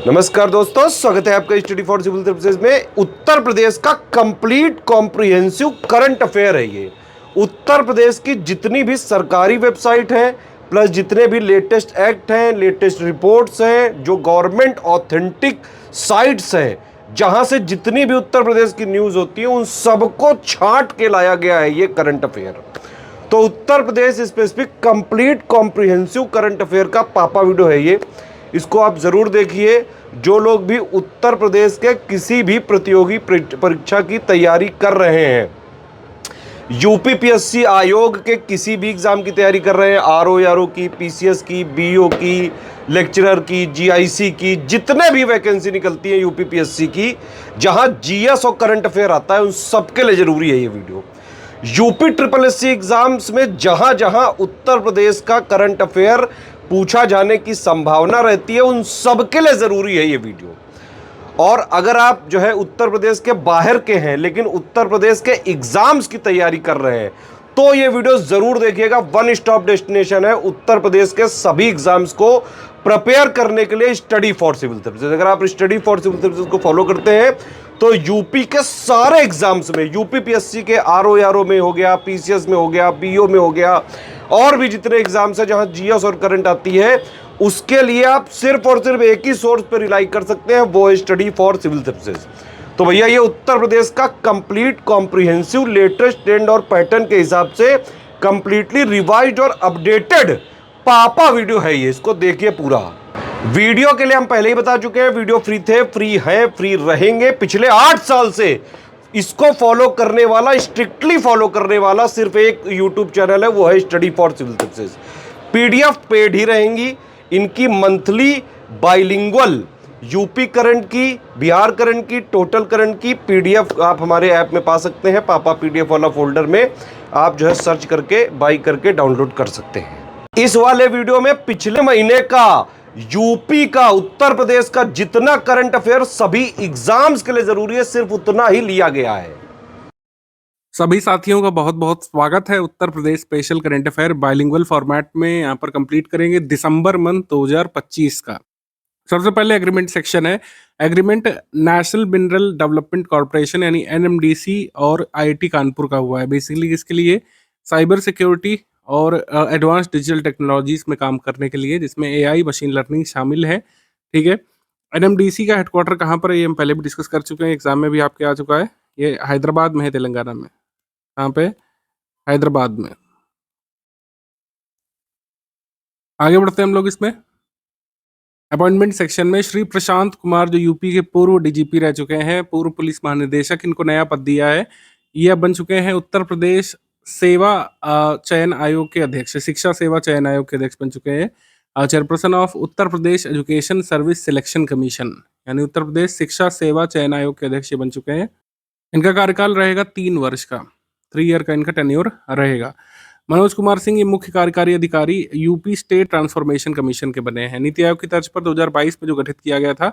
नमस्कार दोस्तों, स्वागत है आपका स्टडी फॉर सिविल सर्विसेज में। उत्तर प्रदेश का कंप्लीट कॉम्प्रिहेंसिव करंट अफेयर है ये। उत्तर प्रदेश की जितनी भी सरकारी वेबसाइट है प्लस जितने भी लेटेस्ट एक्ट हैं, लेटेस्ट रिपोर्ट्स हैं, जो गवर्नमेंट ऑथेंटिक साइट्स हैं, जहां से जितनी भी उत्तर प्रदेश की न्यूज़ होती है उन सबको छांट के लाया गया है ये करंट अफेयर। तो Uttar Pradesh specific complete comprehensive current affair का पापा वीडियो है ये। इसको आप ज़रूर देखिए। जो लोग भी उत्तर प्रदेश के किसी भी प्रतियोगी परीक्षा की तैयारी कर रहे हैं, यूपीपीएससी आयोग के किसी भी एग्ज़ाम की तैयारी कर रहे हैं, आरओ की, पीसीएस की, बीओ की, लेक्चरर की, जीआईसी की, जितने भी वैकेंसी निकलती है यूपीपीएससी की, जहां जीएस और करंट अफेयर आता है, उन सबके लिए ज़रूरी है ये video. UP triple SC exams में जहां जहां उत्तर प्रदेश का करंट अफेयर पूछा जाने की संभावना रहती है, उन सबके लिए ज़रूरी है ये वीडियो। और अगर आप जो है उत्तर प्रदेश के बाहर के हैं लेकिन उत्तर प्रदेश के एग्जाम्स की तैयारी कर रहे हैं, तो ये वीडियो ज़रूर देखिएगा। वन स्टॉप डेस्टिनेशन है उत्तर प्रदेश के सभी एग्जाम्स को प्रिपेयर करने के लिए, स्टडी फॉर सिविल सर्विसेज। अगर आप स्टडी फॉर सिविल सर्विसेज को फॉलो करते हैं तो यूपी के सारे एग्जाम्स में, यूपीपीएससी के आरओ में हो गया, पीसीएस में हो गया, बीओ में हो गया, और भी जितने एग्जाम्स हैं जहां जीएस और करंट आती है, उसके लिए आप सिर्फ और सिर्फ एक ही सोर्स पर रिलाई कर सकते हैं, वो है स्टडी फॉर सिविल सर्विसेज। तो भैया ये उत्तर प्रदेश का कंप्लीट कॉम्प्रिहेंसिव लेटेस्ट ट्रेंड और पैटर्न के हिसाब से कंप्लीटली रिवाइज्ड और अपडेटेड पापा वीडियो है ये। इसको देखिए पूरा। वीडियो के लिए हम पहले ही बता चुके हैं, वीडियो फ्री थे, फ्री है, फ्री रहेंगे। पिछले 8 साल से इसको फॉलो करने वाला, स्ट्रिक्टली फॉलो करने वाला सिर्फ एक यूट्यूब चैनल है, वो है study for civil services. PDF paid ही रहेंगी इनकी, मंथली बाइलिंगुअल यूपी करंट की, बिहार करंट की, टोटल करंट की पीडीएफ आप हमारे ऐप में पा सकते हैं। पापा पीडीएफ वाला फोल्डर में आप जो है सर्च करके बाई करके डाउनलोड कर सकते हैं। इस वाले वीडियो में पिछले महीने का यूपी का, उत्तर प्रदेश का जितना करंट अफेयर सभी एग्जाम्स के लिए जरूरी है, सिर्फ उतना ही लिया गया है। सभी साथियों का बहुत बहुत स्वागत है। Uttar Pradesh special current affair bilingual format में यहाँ पर कंप्लीट करेंगे दिसंबर मंथ 2025 का। सबसे पहले एग्रीमेंट सेक्शन है। Agreement national mineral development corporation यानी एनएमडीसी और आईआईटी कानपुर का हुआ है। बेसिकली इसके लिए साइबर सिक्योरिटी और एडवांस डिजिटल टेक्नोलॉजीज में काम करने के लिए, जिसमें एआई, मशीन लर्निंग शामिल है। ठीक है। एनएमडीसी का हेडक्वार्टर कहाँ पर है ये हम पहले भी डिस्कस कर चुके हैं, एग्जाम में भी आपके आ चुका है। ये हैदराबाद में है, तेलंगाना में। यहाँ पे हैदराबाद में। आगे बढ़ते हैं हम लोग इसमें। अपॉइंटमेंट सेक्शन में श्री प्रशांत कुमार, जो यूपी के पूर्व डीजीपी रह चुके हैं, पूर्व पुलिस महानिदेशक, इनको नया पद दिया है। ये अब बन चुके हैं उत्तर प्रदेश सेवा चयन आयोग के अध्यक्ष, शिक्षा सेवा चयन आयोग के अध्यक्ष बन चुके हैं। Chairperson of Uttar Pradesh education service selection commission, यानी उत्तर प्रदेश शिक्षा सेवा चयन आयोग के अध्यक्ष ये बन चुके हैं। इनका कार्यकाल रहेगा 3 वर्ष का, 3 ईयर का इनका टेन्योर रहेगा। मनोज कुमार सिंह ये मुख्य कार्यकारी अधिकारी यूपी स्टेट ट्रांसफॉर्मेशन कमीशन के बने हैं। नीति आयोग की तर्ज पर 2022 में जो गठित किया गया था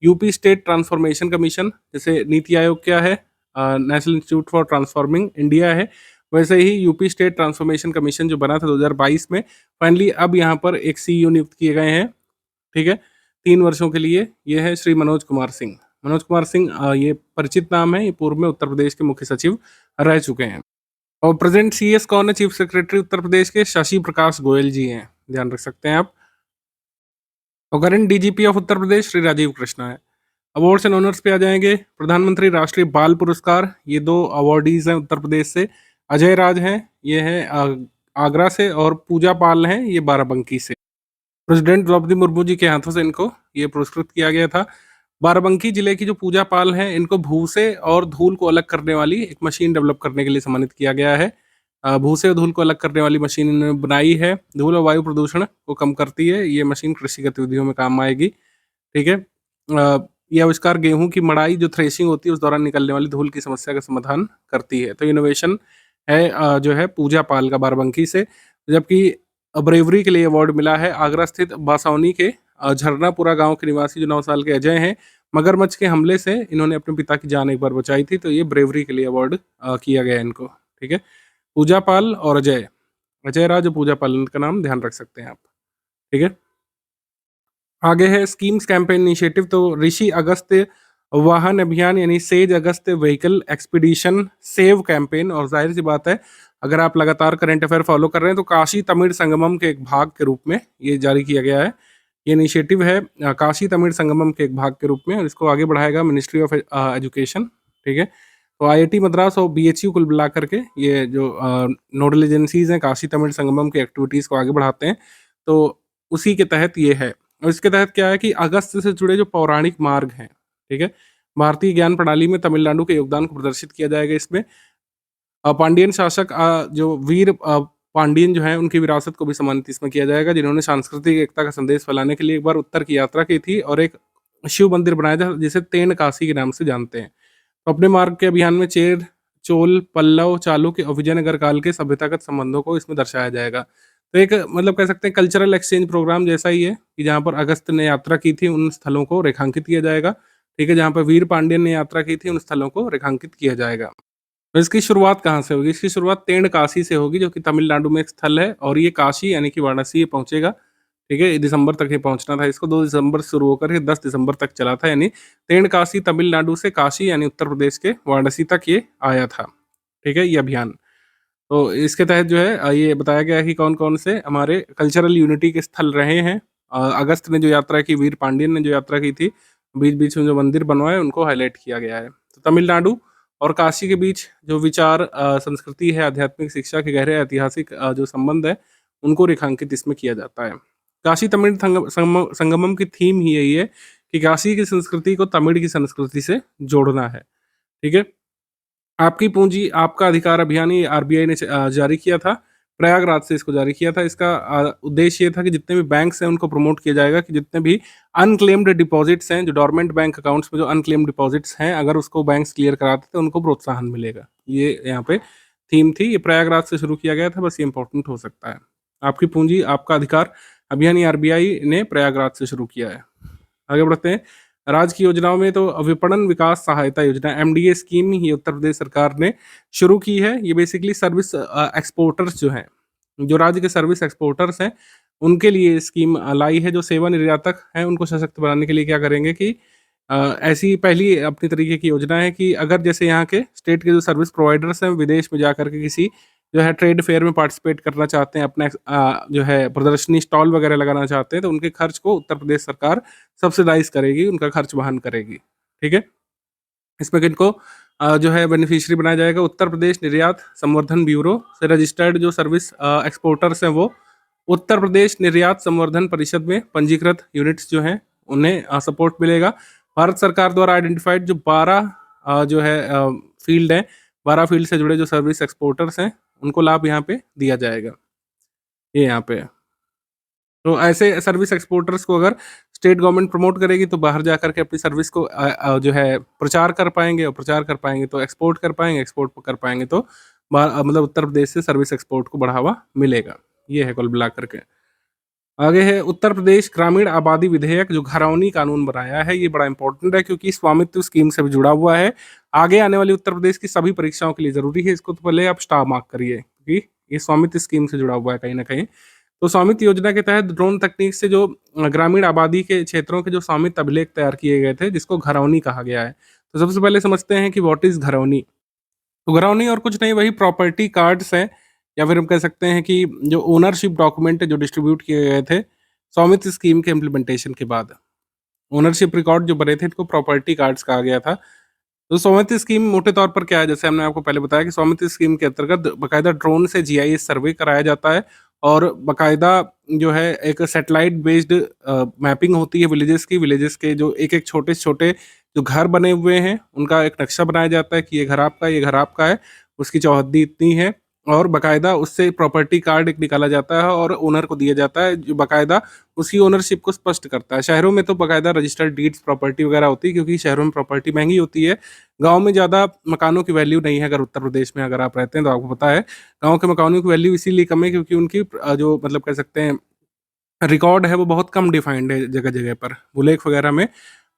यूपी स्टेट ट्रांसफॉर्मेशन कमीशन, जैसे नीति आयोग क्या है, national institute for transforming India है, वैसे ही यूपी स्टेट ट्रांसफॉर्मेशन कमीशन जो बना था 2022 में, फाइनली अब यहाँ पर एक सीईओ नियुक्त किए गए हैं। ठीक है, 3 वर्षों के लिए। ये है श्री मनोज कुमार सिंह। मनोज कुमार सिंह ये परिचित नाम है, ये पूर्व में उत्तर प्रदेश के मुख्य सचिव रह चुके हैं। और प्रेजेंट सीएस कौन है? चीफ सेक्रेटरी उत्तर प्रदेश के शशि प्रकाश गोयल जी हैं, ध्यान रख सकते हैं आप। और current DGP of Uttar Pradesh Shri Rajiv Krishna है। अवार्ड्स एंड ऑनर्स पे आ जाएंगे। प्रधानमंत्री राष्ट्रीय बाल पुरस्कार, ये 2 अवार्डीज हैं उत्तर प्रदेश से। अजय राज हैं, ये है आगरा से, और पूजा पाल हैं, ये बाराबंकी से। प्रेसिडेंट द्रौपदी मुर्मू जी के हाथों से इनको ये पुरस्कृत किया गया था। बाराबंकी जिले की जो पूजा पाल हैं, इनको भूसे और धूल को अलग करने वाली एक मशीन डेवलप करने के लिए सम्मानित किया गया है। भूसे और धूल को अलग करने वाली मशीन इन्होंने बनाई है। धूल और वायु प्रदूषण को कम करती है ये मशीन, कृषि गतिविधियों में काम आएगी। ठीक है। यह आविष्कार गेहूं की मड़ाई, जो थ्रेशिंग होती है, उस दौरान निकलने वाली धूल की समस्या का समाधान करती है। तो इनोवेशन है जो है पूजा पाल का बाराबंकी से। जबकि ब्रेवरी के लिए अवार्ड मिला है आगरा स्थित बासावनी के झरनापुरा गांव के निवासी जो 9 साल के अजय हैं। मगरमच्छ के हमले से इन्होंने अपने पिता की जान एक बार बचाई थी, तो ये ब्रेवरी के लिए अवार्ड किया गया इनको। ठीक है। पूजा पाल और अजय राज पूजा पाल, इनका नाम ध्यान रख सकते हैं आप। ठीक है। आगे है स्कीम्स कैंपेन इनिशिएटिव, तो ऋषि अगस्त्य वाहन अभियान यानी says Agastya vehicle expedition save campaign. और जाहिर सी बात है, अगर आप लगातार करंट अफेयर फॉलो कर रहे हैं तो काशी तमिल संगमम के एक भाग के रूप में ये जारी किया गया है। ये इनिशिएटिव है काशी तमिल संगमम के एक भाग के रूप में, और इसको आगे बढ़ाएगा मिनिस्ट्री ऑफ एजुकेशन। ठीक है, तो आईआईटी मद्रास और बीएचयू कुल मिला करके ये जो नोडल एजेंसीज हैं काशी तमिल संगमम की एक्टिविटीज़ को आगे बढ़ाते हैं, तो उसी के तहत ये है। और इसके तहत क्या है कि अगस्त से जुड़े जो पौराणिक मार्ग हैं, ठीक है, भारतीय ज्ञान प्रणाली में तमिलनाडु के योगदान को प्रदर्शित किया जाएगा इसमें। पांडियन शासक जो वीर पांडियन जो हैं उनकी विरासत को भी सम्मानित इसमें किया जाएगा, जिन्होंने सांस्कृतिक एकता का संदेश फैलाने के लिए एक बार उत्तर की यात्रा की थी और एक शिव मंदिर बनाया था जिसे तेन काशी के नाम से जानते हैं। तो अपने मार्ग के अभियान में चेर, चोल, पल्लव, चालुक्य और विजयनगर काल के सभ्यतागत संबंधों को इसमें दर्शाया जाएगा। तो एक मतलब कह सकते हैं कल्चरल एक्सचेंज प्रोग्राम जैसा ही है कि जहाँ पर अगस्त ने यात्रा की थी उन स्थलों को रेखांकित किया जाएगा। ठीक है, जहाँ पर वीर पांड्यन ने यात्रा की थी उन स्थलों को रेखांकित किया जाएगा। तो इसकी शुरुआत कहाँ से होगी? इसकी शुरुआत तेनकासी से होगी, जो कि तमिलनाडु में एक स्थल है, और ये काशी यानी कि वाराणसी ये पहुंचेगा। ठीक है, दिसंबर तक ये पहुंचना था इसको, 2 दिसंबर से शुरू होकर के 10 दिसंबर तक चला था, यानी तेनकासी तमिलनाडु से काशी यानी उत्तर प्रदेश के वाराणसी तक ये आया था। ठीक है, ये अभियान। तो इसके तहत जो है ये बताया गया है कि कौन-कौन से हमारे कल्चरल यूनिटी के स्थल रहे हैं। अगस्त ने जो यात्रा की, वीर पांडियन ने जो यात्रा की थी, बीच-बीच में जो मंदिर बनवाए उनको हाइलाइट किया गया है। तो तमिलनाडु और काशी के बीच जो विचार, संस्कृति है, आध्यात्मिक शिक्षा के गहरे ऐतिहासिक जो संबंध है, उनको रेखांकित इसमें किया जाता है। काशी तमिल संगमम की थीम ही यही है कि काशी की संस्कृति को तमिल की संस्कृति से जोड़ना है। ठीक है? आपकी पूंजी आपका अधिकार अभियान ये आरबीआई ने जारी किया था। प्रयागराज से इसको जारी किया था। इसका उद्देश्य ये था कि जितने भी बैंक्स हैं उनको प्रमोट किया जाएगा कि जितने भी अनक्लेम्ड डिपॉजिट्स हैं, जो डोरमेंट बैंक अकाउंट्स में जो अनक्लेम्ड डिपॉजिट्स हैं, अगर उसको बैंक्स क्लियर कराते तो उनको प्रोत्साहन मिलेगा। ये यहाँ पे थीम थी। ये प्रयागराज से शुरू किया गया था, बस ये इंपॉर्टेंट हो सकता है। आपकी पूंजी आपका अधिकार अभियान ये आरबीआई ने प्रयागराज से शुरू किया है। आगे बढ़ते हैं। राज्य की योजनाओं में तो विपणन विकास सहायता योजना एमडीए स्कीम ही उत्तर प्रदेश सरकार ने शुरू की है। ये बेसिकली सर्विस एक्सपोर्टर्स जो हैं, जो राज्य के सर्विस एक्सपोर्टर्स हैं, उनके लिए स्कीम लाई है। जो सेवा निर्यातक हैं उनको सशक्त बनाने के लिए क्या करेंगे कि ऐसी पहली अपनी तरीके की योजना है कि अगर जैसे यहाँ के स्टेट के जो सर्विस प्रोवाइडर्स हैं विदेश में जा कर के किसी जो है ट्रेड फेयर में पार्टिसिपेट करना चाहते हैं, अपना जो है प्रदर्शनी स्टॉल वगैरह लगाना चाहते हैं, तो उनके खर्च को उत्तर प्रदेश सरकार सब्सिडाइज करेगी, उनका खर्च वहन करेगी। ठीक है, इसमें किनको जो है बेनिफिशियरी बनाया जाएगा? उत्तर प्रदेश निर्यात संवर्धन ब्यूरो से रजिस्टर्ड जो सर्विस एक्सपोर्टर्स हैं वो उत्तर प्रदेश निर्यात संवर्धन परिषद में पंजीकृत यूनिट्स जो हैं उन्हें सपोर्ट मिलेगा। भारत सरकार द्वारा आइडेंटिफाइड जो 12 जो है फील्ड है, 12 फील्ड से जुड़े जो सर्विस एक्सपोर्टर्स हैं उनको लाभ यहाँ पे दिया जाएगा। ये यहाँ पे है। तो ऐसे सर्विस एक्सपोर्टर्स को अगर स्टेट गवर्नमेंट प्रमोट करेगी तो बाहर जाकर के अपनी सर्विस को जो है प्रचार कर पाएंगे, और प्रचार कर पाएंगे तो एक्सपोर्ट कर पाएंगे, एक्सपोर्ट कर पाएंगे तो मतलब उत्तर प्रदेश से सर्विस एक्सपोर्ट को बढ़ावा मिलेगा। ये है कुल मिला करके। आगे है उत्तर प्रदेश ग्रामीण आबादी विधेयक, जो घरौनी कानून बनाया है। ये बड़ा इंपॉर्टेंट है क्योंकि स्वामित्व स्कीम से भी जुड़ा हुआ है। आगे आने वाली उत्तर प्रदेश की सभी परीक्षाओं के लिए जरूरी है। इसको तो पहले आप स्टार मार्क करिए क्योंकि ये स्वामित्व स्कीम से जुड़ा हुआ है कहीं ना कहीं। तो स्वामित्व योजना के तहत ड्रोन तकनीक से जो ग्रामीण आबादी के क्षेत्रों के जो स्वामित्व अभिलेख तैयार किए गए थे, जिसको घरौनी कहा गया है। तो सबसे पहले समझते हैं कि व्हाट इज घरौनी। तो घरौनी और कुछ नहीं, वही प्रॉपर्टी कार्ड्स हैं, या फिर हम कह सकते हैं कि जो ओनरशिप डॉक्यूमेंट है जो डिस्ट्रीब्यूट किए गए थे स्वामित्व स्कीम के इम्प्लीमेंटेशन के बाद। ओनरशिप रिकॉर्ड जो बने थे इनको प्रॉपर्टी कार्ड्स कहा गया था। तो स्वामित्व स्कीम मोटे तौर पर क्या है? जैसे हमने आपको पहले बताया कि स्वामित्व स्कीम के अंतर्गत बाकायदा ड्रोन से जीआईएस सर्वे कराया जाता है, और बाकायदा जो है एक सैटेलाइट बेस्ड मैपिंग होती है विलेजेस के जो एक एक छोटे छोटे जो घर बने हुए हैं उनका एक नक्शा बनाया जाता है कि ये घर आपका है, ये घर आपका है, उसकी चौहद्दी इतनी है, और बाकायदा उससे प्रॉपर्टी कार्ड एक निकाला जाता है और ओनर को दिया जाता है, जो बाकायदा उसकी ओनरशिप को स्पष्ट करता है। शहरों में तो बाकायदा रजिस्टर्ड डीड्स प्रॉपर्टी वगैरह होती है क्योंकि शहरों में प्रॉपर्टी महंगी होती है। गांव में ज़्यादा मकानों की वैल्यू नहीं है। अगर उत्तर प्रदेश में अगर आप रहते हैं तो आपको पता है गांव के मकानों की वैल्यू इसीलिए कम है क्योंकि उनकी जो मतलब कह सकते हैं रिकॉर्ड है वो बहुत कम डिफाइंड है जगह जगह पर। भूलेख वगैरह में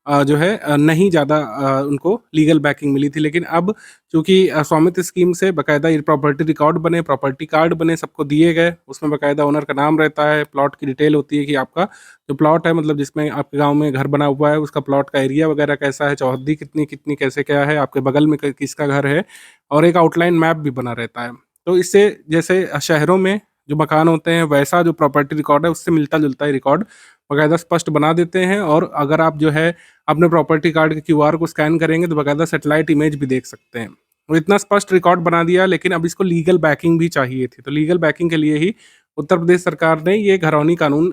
जो है नहीं ज़्यादा उनको लीगल बैकिंग मिली थी। लेकिन अब चूँकि स्वामित्व स्कीम से बाकायदा ये प्रॉपर्टी रिकॉर्ड बने, प्रॉपर्टी कार्ड बने, सबको दिए गए, उसमें बाकायदा ओनर का नाम रहता है, प्लॉट की डिटेल होती है कि आपका जो प्लॉट है मतलब जिसमें आपके गाँव में घर बना हुआ है, उसका प्लॉट का एरिया वगैरह कैसा है, चौहद्दी कितनी कैसे क्या है, आपके बगल में किसका घर है, और एक आउटलाइन मैप भी बना रहता है। तो इससे जैसे शहरों में जो मकान होते हैं वैसा जो प्रॉपर्टी रिकॉर्ड है उससे मिलता-जुलता ही रिकॉर्ड बाकायदा स्पष्ट बना देते हैं। और अगर आप जो है अपने प्रॉपर्टी कार्ड के क्यूआर को स्कैन करेंगे तो बाकायदा सैटेलाइट इमेज भी देख सकते हैं। वो इतना स्पष्ट रिकॉर्ड बना दिया, लेकिन अब इसको लीगल बैकिंग भी चाहिए थी। तो लीगल बैकिंग के लिए ही उत्तर प्रदेश सरकार ने ये घरौनी कानून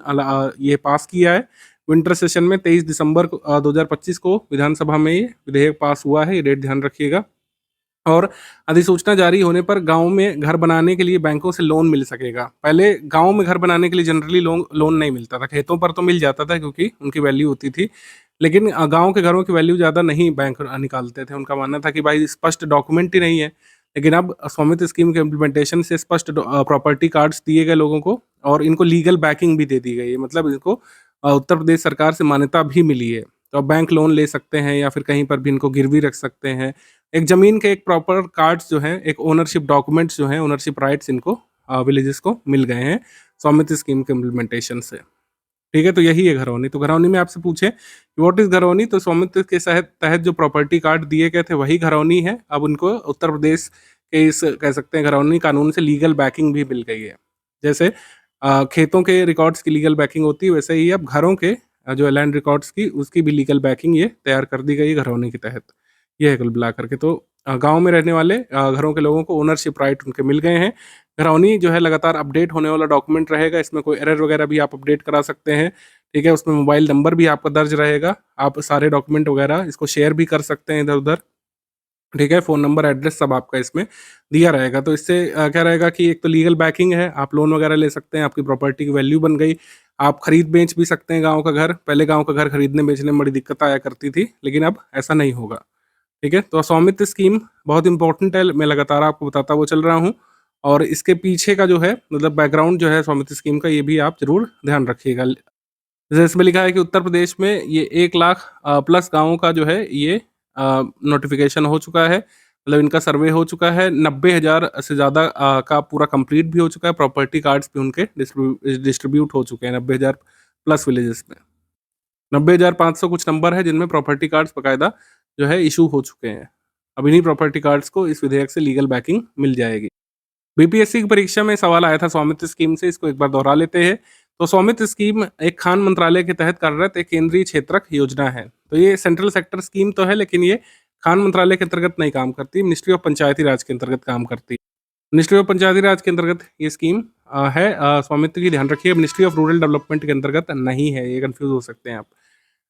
ये पास किया है। विंटर सेशन में 23 दिसंबर 2025 को विधानसभा में ये विधेयक पास हुआ है, ये डेट ध्यान रखिएगा। और अधिसूचना जारी होने पर गाँव में घर बनाने के लिए बैंकों से लोन मिल सकेगा। पहले गाँव में घर बनाने के लिए जनरली लोन नहीं मिलता था, खेतों पर तो मिल जाता था क्योंकि उनकी वैल्यू होती थी। लेकिन गाँव के घरों की वैल्यू ज़्यादा नहीं बैंक निकालते थे, उनका मानना था कि भाई स्पष्ट डॉक्यूमेंट ही नहीं है। लेकिन अब स्वामित्व स्कीम के इम्प्लीमेंटेशन से स्पष्ट प्रॉपर्टी कार्ड्स दिए गए लोगों को, और इनको लीगल बैकिंग भी दे दी गई है। मतलब इनको उत्तर प्रदेश सरकार से मान्यता भी मिली है। तो अब बैंक लोन ले सकते हैं या फिर कहीं पर भी इनको गिरवी रख सकते हैं। एक ज़मीन के एक प्रॉपर कार्ड्स जो हैं, एक ओनरशिप डॉक्यूमेंट्स जो हैं, ओनरशिप राइट्स इनको विलेजेस को मिल गए हैं स्वामित्व स्कीम के इम्प्लीमेंटेशन से। ठीक है, तो यही है घरौनी। तो घरौनी में आपसे पूछे कि व्हाट इज़ घरौनी, तो स्वामित्व के तहत जो प्रॉपर्टी कार्ड दिए गए थे वही घरौनी है। अब उनको उत्तर प्रदेश के इस कह सकते हैं घरौनी कानून से लीगल बैकिंग भी मिल गई है। जैसे खेतों के रिकॉर्ड्स की लीगल बैकिंग होती है, वैसे ही अब घरों के जो लैंड रिकॉर्ड्स की उसकी भी लीगल बैकिंग ये तैयार कर दी गई है घरौनी के तहत। ये है कुल मिला करके। तो गाँव में रहने वाले घरों के लोगों को ओनरशिप राइट उनके मिल गए हैं। घरौनी जो है लगातार अपडेट होने वाला डॉक्यूमेंट रहेगा, इसमें कोई एरर वगैरह भी आप अपडेट करा सकते हैं। ठीक है, उसमें मोबाइल नंबर भी आपका दर्ज रहेगा, आप सारे डॉक्यूमेंट वगैरह इसको शेयर भी कर सकते हैं इधर-उधर। ठीक है, फ़ोन नंबर, एड्रेस सब आपका इसमें दिया रहेगा। तो इससे क्या रहेगा कि एक तो लीगल बैकिंग है, आप लोन वगैरह ले सकते हैं, आपकी प्रॉपर्टी की वैल्यू बन गई, आप खरीद-बेच भी सकते हैं गाँव का घर। पहले गाँव का घर खरीदने-बेचने में बड़ी दिक्कत आया करती थी, लेकिन अब ऐसा नहीं होगा। ठीक है, तो स्वामित्व स्कीम बहुत इंपॉर्टेंट है, मैं लगातार आपको बताता हुआ चल रहा हूँ। और इसके पीछे का जो है मतलब बैकग्राउंड जो है स्वामित्व स्कीम का, ये भी आप ज़रूर ध्यान रखिएगा। जैसे इसमें लिखा है कि उत्तर प्रदेश में ये 1 लाख प्लस गाँवों का जो है ये नोटिफ़िकेशन हो चुका है, मतलब इनका सर्वे हो चुका है। 90,000 से ज़्यादा का पूरा कंप्लीट भी हो चुका है, प्रॉपर्टी कार्ड्स भी उनके डिस्ट्रीब्यूट हो चुके हैं 90,000 प्लस विलेजेस में। 90,500 कुछ नंबर है जिनमें प्रॉपर्टी कार्ड्स बाकायदा जो है इशू हो चुके हैं। अब इन्हीं प्रॉपर्टी कार्ड्स को इस विधेयक से लीगल बैकिंग मिल जाएगी। बीपीएससी की परीक्षा में सवाल आया था स्वामित्व स्कीम से, इसको एक बार दोहरा लेते हैं। तो स्वामित्व स्कीम एक खान मंत्रालय के तहत कार्यरत एक केंद्रीय क्षेत्रक योजना है। तो ये सेंट्रल सेक्टर स्कीम तो है, लेकिन ये खान मंत्रालय के अंतर्गत नहीं काम करती, मिनिस्ट्री ऑफ पंचायती राज के अंतर्गत काम करती है। मिनिस्ट्री ऑफ पंचायती राज के अंतर्गत ये स्कीम है। स्वामित्व की ध्यान रखिए, मिनिस्ट्री ऑफ रूरल डेवलपमेंट के अंतर्गत नहीं है, ये कंफ्यूज हो सकते हैं आप।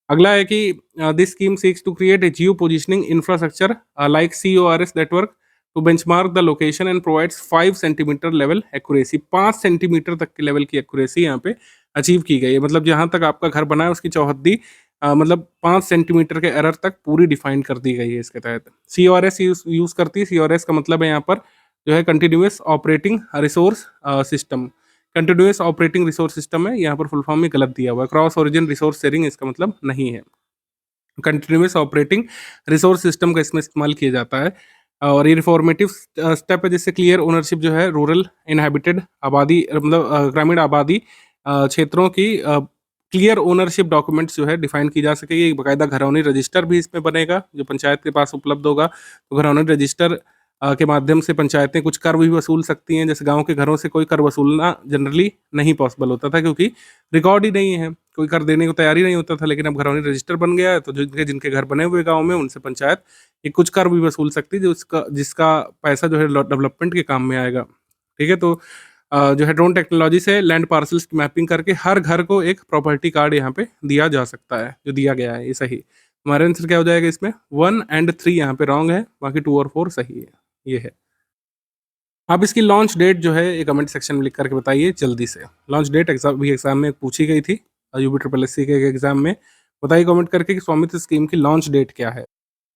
अगला है कि this scheme seeks to create a geo positioning infrastructure like CORS network to benchmark the location and provides 5 centimetre level accuracy. 5 centimetre तक के लेवल की एक्यूरेसी यहाँ पे अचीव की गई है। मतलब जहाँ तक आपका घर बना है उसकी चौहद्दी मतलब 5 सेंटीमीटर के एरर तक पूरी डिफाइन कर दी गई है इसके तहत। CORS यूज़ करती है। CORS का मतलब है यहाँ पर जो है continuous operating resource system. Continuous operating resource system है, यहाँ पर फुल फॉर्म में गलत दिया हुआ है। क्रॉस ओरिजिन रिसोर्स शेयरिंग इसका मतलब नहीं है। कंटिन्यूस ऑपरेटिंग रिसोर्स सिस्टम का इसमें इस्तेमाल किया जाता है। और ये रिफॉर्मेटिव स्टेप है, जिससे क्लियर ओनरशिप जो है रूरल इनहैबिटेड आबादी मतलब ग्रामीण आबादी क्षेत्रों की क्लियर ओनरशिप डॉक्यूमेंट्स जो है डिफाइन की जा सकेगी। बाकायदा घरौनी रजिस्टर भी इसमें बनेगा जो पंचायत के पास उपलब्ध होगा। तो घरौनी रजिस्टर के माध्यम से पंचायतें कुछ कर भी वसूल सकती हैं। जैसे गाँव के घरों से कोई कर वसूलना जनरली नहीं पॉसिबल होता था, क्योंकि रिकॉर्ड ही नहीं है, कोई कर देने को तैयार ही नहीं होता था। लेकिन अब घरौनी रजिस्टर बन गया है, तो जिनके जिनके घर बने हुए गाँव में उनसे पंचायत ये कुछ कर भी वसूल सकती है, जिसका पैसा जो है डेवलपमेंट के काम में आएगा। ठीक है, तो जो है ड्रोन टेक्नोलॉजी से लैंड पार्सल्स की मैपिंग करके हर घर को एक प्रॉपर्टी कार्ड यहाँ पे दिया जा सकता है, जो दिया गया है ये सही। हमारा आंसर क्या हो जाएगा इसमें? 1 और 3 यहाँ पे रॉन्ग है, बाकी 2 और 4 सही है। ये है। आप इसकी लॉन्च डेट जो है ये कमेंट सेक्शन में लिख करके बताइए जल्दी से। लॉन्च डेट एग्जाम में पूछी गई थी UP SSC के एग्जाम में। बताइए कमेंट करके कि स्वामित्व स्कीम की लॉन्च डेट क्या है।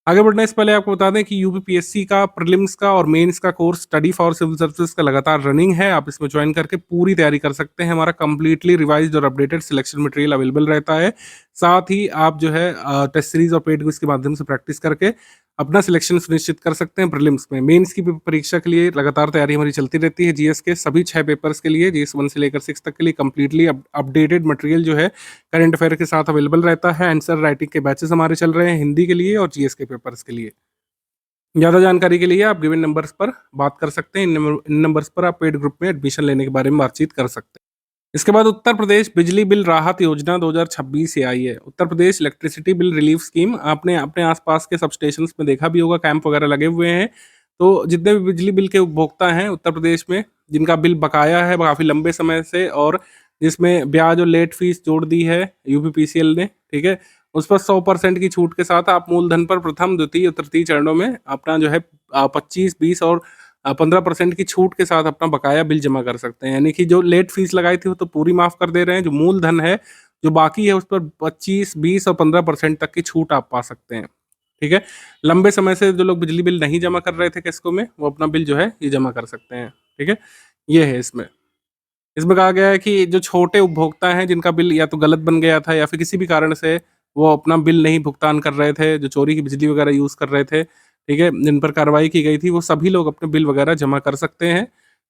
आगे बढ़ने से पहले आपको बता दें कि यूपीपीएससी का प्रीलिम्स का और मेंस का course study for civil services का लगातार रनिंग है। आप इसमें ज्वाइन करके पूरी तैयारी कर सकते हैं। हमारा कंप्लीटली रिवाइज्ड और अपडेटेड सिलेक्शन मटेरियल अवेलेबल रहता है। साथ ही आप जो है टेस्ट सीरीज और पेड क्विज के माध्यम से प्रैक्टिस करके अपना सिलेक्शन सुनिश्चित कर सकते हैं प्रीलिम्स में। मेंस की परीक्षा के लिए लगातार तैयारी हमारी चलती रहती है। जीएस के सभी 6 पेपर्स के लिए, जीएस 1 से लेकर 6 तक के लिए कंप्लीटली अपडेटेड मटेरियल जो है करंट अफेयर के साथ अवेलेबल रहता है। आंसर राइटिंग के बैचेस हमारे चल रहे हैं हिंदी के लिए और जीएस के पेपर्स के लिए। ज़्यादा जानकारी के लिए आप गिवन नंबर्स पर बात कर सकते हैं। इन नंबर्स पर आप पेड ग्रुप में एडमिशन लेने के बारे में बातचीत कर सकते हैं। इसके बाद उत्तर प्रदेश बिजली बिल राहत योजना 2026 से आई है। उत्तर प्रदेश इलेक्ट्रिसिटी बिल रिलीफ स्कीम, आपने अपने आसपास के सब स्टेशंस में देखा भी होगा, कैंप वगैरह लगे हुए हैं। तो जितने भी बिजली बिल के उपभोक्ता हैं उत्तर प्रदेश में, जिनका बिल बकाया है काफ़ी लंबे समय से और जिसमें ब्याज और लेट फीस जोड़ दी है यूपीपीसीएल ने, ठीक है, उस पर 100% की छूट के साथ आप मूलधन पर प्रथम, द्वितीय और तृतीय चरणों में अपना जो है 25, 20 और 15% की छूट के साथ अपना बकाया बिल जमा कर सकते हैं। यानी कि जो लेट फीस लगाई थी वो तो पूरी माफ कर दे रहे हैं, जो मूलधन है जो बाकी है उस पर 25, 20 और 15% तक की छूट आप पा सकते हैं। ठीक है, लंबे समय से जो लोग बिजली बिल नहीं जमा कर रहे थे किस्कों में, वो अपना बिल जो है ये जमा कर सकते हैं। ठीक है, ये है इसमें इसमें कहा गया है कि जो छोटे उपभोक्ता हैं जिनका बिल या तो गलत बन गया था या फिर किसी भी कारण से वो अपना बिल नहीं भुगतान कर रहे थे, जो चोरी की बिजली वगैरह यूज़ कर रहे थे, ठीक है, जिन पर कार्रवाई की गई थी, वो सभी लोग अपने बिल वगैरह जमा कर सकते हैं।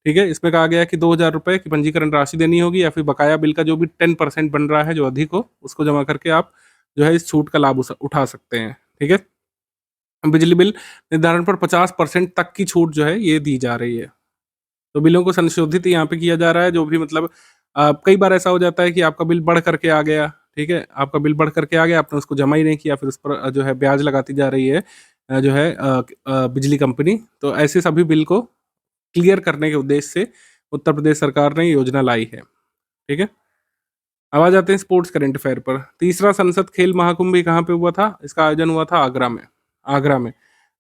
ठीक है, इसमें कहा गया है कि 2,000 रुपये की पंजीकरण राशि देनी होगी या फिर बकाया बिल का जो भी 10% बन रहा है जो अधिक हो, उसको जमा करके आप जो है इस छूट का लाभ उठा सकते हैं। ठीक है, बिजली बिल निर्धारण पर 50% तक की छूट जो है ये दी जा रही है। तो बिलों को संशोधित यहाँ पे किया जा रहा है, जो भी मतलब कई बार ऐसा हो जाता है कि आपका बिल बढ़ करके आ गया, ठीक है, आपका बिल बढ़ करके आ गया, आपने उसको जमा ही नहीं किया, फिर उस पर जो है ब्याज लगाती जा रही है जो है बिजली कंपनी। तो ऐसे सभी बिल को क्लियर करने के उद्देश्य से उत्तर प्रदेश सरकार ने ये योजना लाई है। ठीक है, अब आ जाते हैं स्पोर्ट्स करंट अफेयर पर। तीसरा संसद खेल महाकुंभ कहाँ पे हुआ था? इसका आयोजन हुआ था आगरा में। आगरा में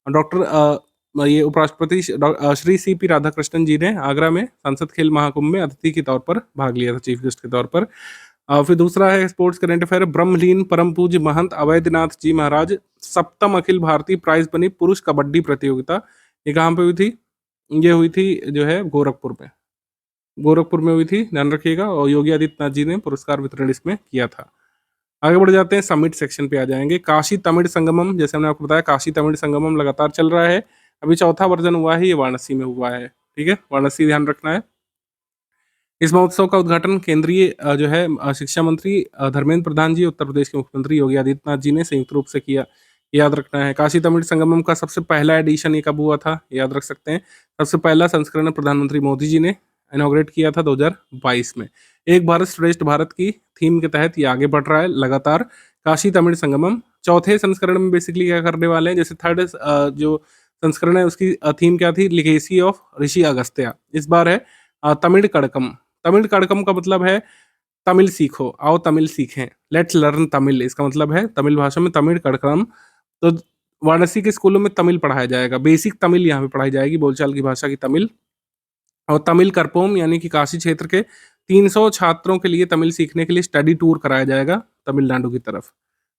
डॉक्टर ये उपराष्ट्रपति श्री सीपी राधाकृष्णन जी ने आगरा में संसद खेल महाकुंभ में अतिथि के तौर पर भाग लिया था, चीफ गेस्ट के तौर पर। फिर दूसरा है स्पोर्ट्स करंट अफेयर, ब्रह्मलीन परम पूज्य महंत अवैधनाथ जी महाराज 7वीं अखिल भारतीय प्राइज बनी पुरुष कबड्डी प्रतियोगिता, ये कहाँ पे हुई थी? ये हुई थी जो है गोरखपुर में। गोरखपुर में हुई थी, ध्यान रखिएगा, और योगी आदित्यनाथ जी ने पुरस्कार वितरण इसमें किया था। आगे बढ़ जाते हैं, समिट सेक्शन पे आ जाएंगे। काशी तमिल संगमम, जैसे हमने आपको बताया काशी तमिल संगमम लगातार चल रहा है, अभी चौथा वर्जन हुआ है, ये वाराणसी में हुआ है। ठीक है, वाराणसी ध्यान रखना है। इस महोत्सव का उद्घाटन केंद्रीय जो है शिक्षा मंत्री धर्मेंद्र प्रधान जी, उत्तर प्रदेश के मुख्यमंत्री योगी आदित्यनाथ जी ने संयुक्त रूप से किया, याद रखना है। काशी तमिल संगमम का सबसे पहला एडिशन ये कब हुआ था, याद रख सकते हैं। सबसे पहला संस्करण प्रधानमंत्री मोदी जी ने इनॉग्रेट किया था 2022 में। एक भारत श्रेष्ठ भारत की थीम के तहत ये आगे बढ़ रहा है लगातार। काशी तमिल संगमम चौथे संस्करण में बेसिकली क्या करने वाले हैं, जैसे थर्ड जो संस्करण है उसकी थीम क्या थी, लिगेसी ऑफ ऋषि अगस्त्य। इस बार है तमिल कड़कम। तमिल कड़कम का मतलब है तमिल सीखो, आओ तमिल सीखें, लेट्स लर्न तमिल, इसका मतलब है तमिल भाषा में तमिल कड़कम। तो वाराणसी के स्कूलों में तमिल पढ़ाया जाएगा, बेसिक तमिल यहाँ पे पढ़ाई जाएगी, बोलचाल की भाषा की तमिल। और तमिल करपोम यानी कि काशी क्षेत्र के 300 छात्रों के लिए तमिल सीखने के लिए स्टडी टूर कराया जाएगा तमिलनाडु की तरफ।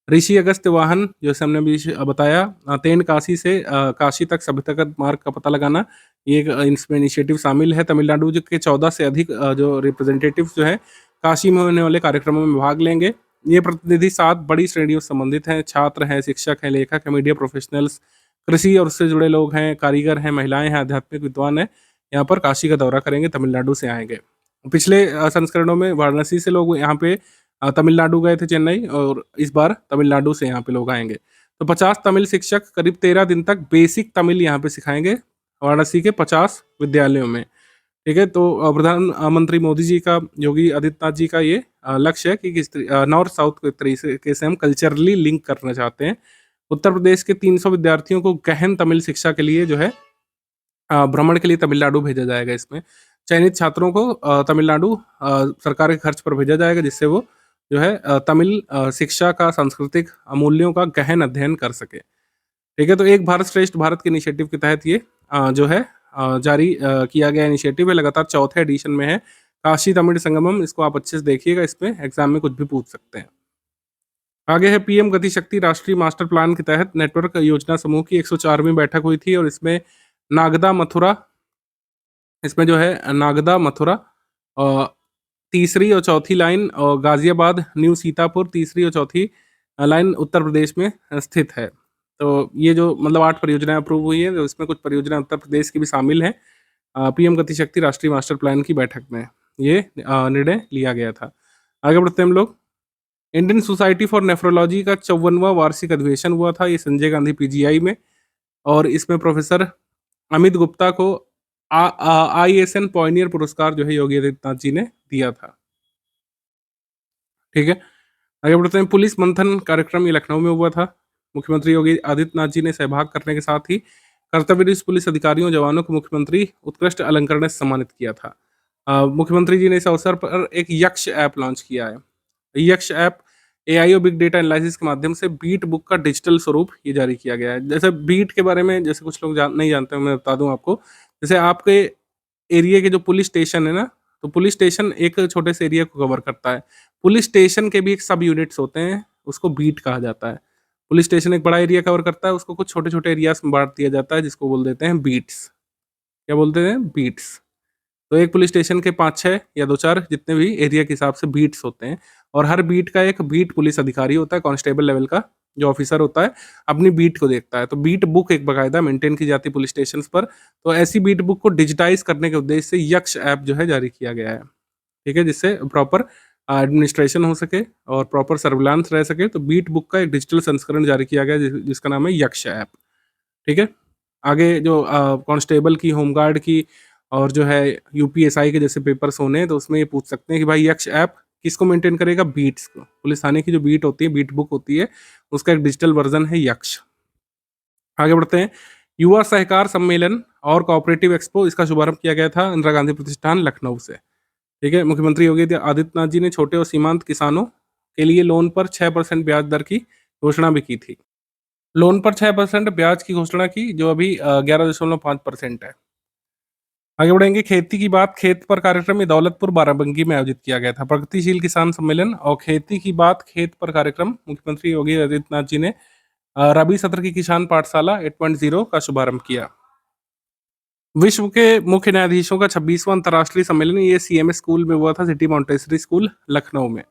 ऋषि अगस्त्य वाहन, जैसे हमने अभी बताया, तेन काशी से काशी तक सभ्यतागत मार्ग का पता लगाना, ये एक इसमें इनिशिएटिव शामिल है। तमिलनाडु के 14 से अधिक जो रिप्रेजेंटेटिव जो है काशी में होने वाले कार्यक्रमों में भाग लेंगे। ये प्रतिनिधि 7 बड़ी श्रेणियों से संबंधित हैं, छात्र हैं, शिक्षक हैं, लेखक हैं, मीडिया प्रोफेशनल्स, कृषि और उससे जुड़े लोग हैं, कारीगर हैं, महिलाएं हैं, आध्यात्मिक विद्वान हैं, यहाँ पर काशी का दौरा करेंगे, तमिलनाडु से आएंगे। पिछले संस्करणों में वाराणसी से लोग यहाँ पे तमिलनाडु गए थे, चेन्नई, और इस बार तमिलनाडु से यहाँ पे लोग आएंगे। तो 50 तमिल शिक्षक करीब 13 दिन तक बेसिक तमिल यहाँ पे सिखाएंगे वाराणसी के 50 विद्यालयों में। ठीक है, तो प्रधानमंत्री मोदी जी का, योगी आदित्यनाथ जी का ये लक्ष्य है कि किस नॉर्थ साउथ को एक तरीके से हम कल्चरली लिंक करना चाहते हैं। उत्तर प्रदेश के 300 विद्यार्थियों को गहन तमिल शिक्षा के लिए जो है भ्रमण के लिए तमिलनाडु भेजा जाएगा। इसमें चयनित छात्रों को तमिलनाडु सरकार के खर्च पर भेजा जाएगा, जिससे वो जो है तमिल शिक्षा का, सांस्कृतिक मूल्यों का गहन अध्ययन कर सके। ठीक है, तो एक भारत श्रेष्ठ भारत के इनिशिएटिव के तहत ये जो है जारी किया गया इनिशिएटिव है, लगातार चौथे एडिशन में है। काशी तमिल संगमम, इसको आप अच्छे से देखिएगा, इसमें एग्जाम में कुछ भी पूछ सकते हैं। आगे है पीएम गति शक्ति राष्ट्रीय मास्टर प्लान के तहत नेटवर्क योजना समूह की 104वीं बैठक हुई थी और इसमें नागदा मथुरा इसमें जो है नागदा मथुरा अ, तीसरी और चौथी लाइन और गाजियाबाद न्यू सीतापुर तीसरी और चौथी लाइन उत्तर प्रदेश में स्थित है। तो ये जो मतलब 8 परियोजनाएं अप्रूव हुई है, तो इसमें कुछ परियोजनाएं उत्तर प्रदेश की भी शामिल हैं। पीएम गति शक्ति राष्ट्रीय मास्टर प्लान की बैठक में ये निर्णय लिया गया था। आगे बढ़ते हैं हम लोग। इंडियन सोसाइटी फॉर नेफ्रोलॉजी का 54वां वार्षिक अधिवेशन हुआ था, ये संजय गांधी पीजीआई में, और इसमें प्रोफेसर अमित गुप्ता को आईएसएन पॉयनियर पुरस्कार जो है योगी आदित्यनाथ जी ने दिया था। ठीक है, आगे बढ़ते हैं। पुलिस मंथन कार्यक्रम ये लखनऊ में हुआ था। मुख्यमंत्री योगी आदित्यनाथ जी ने सहभाग करने के साथ ही कर्तव्यनिष्ठ पुलिस अधिकारियों जवानों को मुख्यमंत्री उत्कृष्ट अलंकरण से सम्मानित किया था। मुख्यमंत्री जी ने इस अवसर पर एक यक्ष ऐप लॉन्च किया है। यक्ष ऐप एआई और बिग डेटा एनालिसिस के माध्यम से बीट बुक का डिजिटल स्वरूप ये जारी किया गया है। जैसे बीट के बारे में जैसे कुछ लोग नहीं जानते हैं, मैं बता दूं आपको। जैसे आपके एरिया के जो पुलिस स्टेशन है ना, तो पुलिस स्टेशन एक छोटे से एरिया को कवर करता है। पुलिस स्टेशन के भी एक सब यूनिट्स होते हैं, उसको बीट कहा जाता है। पुलिस स्टेशन एक बड़ा एरिया कवर करता है, उसको कुछ छोटे छोटे एरियाज में बांट दिया जाता है, जिसको बोल देते हैं बीट्स। क्या बोलते हैं? बीट्स। तो एक पुलिस स्टेशन के 5-6 या 2-4 जितने भी एरिया के हिसाब से बीट्स होते हैं, और हर बीट का एक बीट पुलिस अधिकारी होता है, कांस्टेबल लेवल का जो ऑफिसर होता है, अपनी बीट को देखता है। तो बीट बुक एक बाकायदा मेंटेन की जाती है पुलिस स्टेशन पर। तो ऐसी बीट बुक को डिजिटाइज करने के उद्देश्य से यक्ष ऐप जो है जारी किया गया है। ठीक है, जिससे प्रॉपर एडमिनिस्ट्रेशन हो सके और प्रॉपर सर्विलांस रह सके। तो बीट बुक का एक डिजिटल संस्करण जारी किया गया जिसका नाम है यक्ष ऐप। ठीक है, आगे जो कांस्टेबल की, होमगार्ड की और जो है यूपीएसआई के जैसे पेपर्स होने हैं, तो उसमें ये पूछ सकते हैं कि भाई यक्ष ऐप किसको मेंटेन करेगा? बीट्स को। पुलिस थाने की जो बीट होती है, बीट बुक होती है, उसका एक डिजिटल वर्जन है यक्ष। आगे बढ़ते हैं। युवा सहकार सम्मेलन और कोऑपरेटिव एक्सपो, इसका शुभारंभ किया गया था इंदिरा गांधी प्रतिष्ठान लखनऊ से। ठीक है, मुख्यमंत्री योगी आदित्यनाथ जी ने छोटे और सीमांत किसानों के लिए लोन पर 6% ब्याज दर की घोषणा भी की थी। लोन पर 6% ब्याज की घोषणा की, जो अभी 11.5% है। आगे बढ़ेंगे। खेती की बात, खेत पर कार्यक्रम ये दौलतपुर बाराबंकी में आयोजित किया गया था। प्रगतिशील किसान सम्मेलन और खेती की बात, खेत पर कार्यक्रम मुख्यमंत्री योगी आदित्यनाथ जी ने रबी सत्र की किसान पाठशाला 8.0 का शुभारंभ किया। विश्व के मुख्य न्यायाधीशों का 26वां अंतर्राष्ट्रीय सम्मेलन ये सीएमएस स्कूल में हुआ था, सिटी मॉन्टेसरी स्कूल लखनऊ में।